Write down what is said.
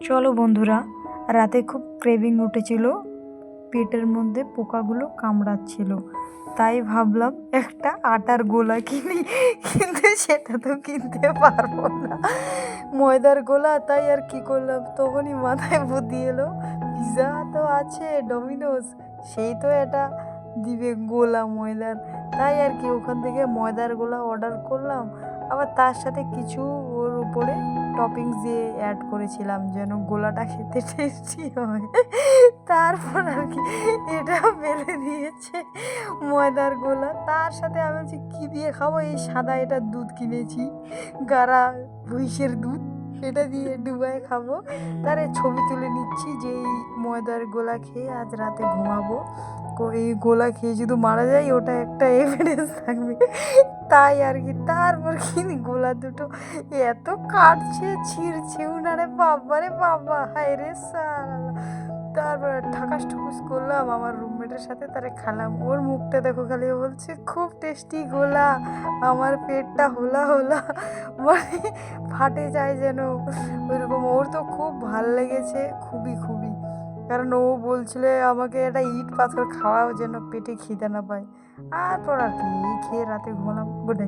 চলো বন্ধুরা, রাতে খুব ক্রেভিং উঠেছিল, পেটের মধ্যে পোকাগুলো কামড়াচ্ছিল, তাই ভাবলাম একটা আটার গোলা কিনি, কিন্তু সেটা তো কিনতে পারবো না, ময়দার গোলা। তাই আর কি করলাম, তখনই মাথায় বুদ্ধি এলো, পিৎজা তো আছে, ডমিনোস, সেই তো এটা দিবে গোলা ময়দার। তাই আর কি ওখান থেকে ময়দার গোলা অর্ডার করলাম, আবার তার সাথে কিছু ওর উপরে টপিংস দিয়ে অ্যাড করেছিলাম যেন গোলাটা খেতে টেস্টি হয়। তারপর আর কি এটা ফেলে দিয়েছে ময়দার গোলা। তার সাথে আমি বলছি কী দিয়ে খাবো, এই সাদা এটা দুধ কিনেছি, গাড়া ভুইসের দুধ, এটা দিয়ে ডুবাই খাবো। তার ছবি তুলে নিচ্ছি যে এই ময়দার গোলা খেয়ে আজ রাতে ঘুমাবো, এই গোলা খেয়ে যদি মারা যায় ওটা একটা এভিডেন্স থাকবে। তাই আর কি তারপর কিনি গোলা দুটো এত কাটছে, ছিঁড়ছে, উনারে বাবা রে বাবা, হায় রে সালা। তারপর ঠাকাস ঠুকুস করলাম আমার রুমমেটের সাথে, তারে খালাম, ওর মুখটা দেখো খালি, বলছে খুব টেস্টি গোলা, আমার পেটটা হোলা হোলা, মানে ফাটে যায় যেন ওইরকম। ওর তো খুব ভাল লেগেছে, খুবই খুবই, কারণ ও বলছিল আমাকে একটা ইট পাথর খাওয়াও যেন পেটে খিদে না পায়। তারপর আর কি এই খেয়ে রাতে ঘুমালাম। Good night.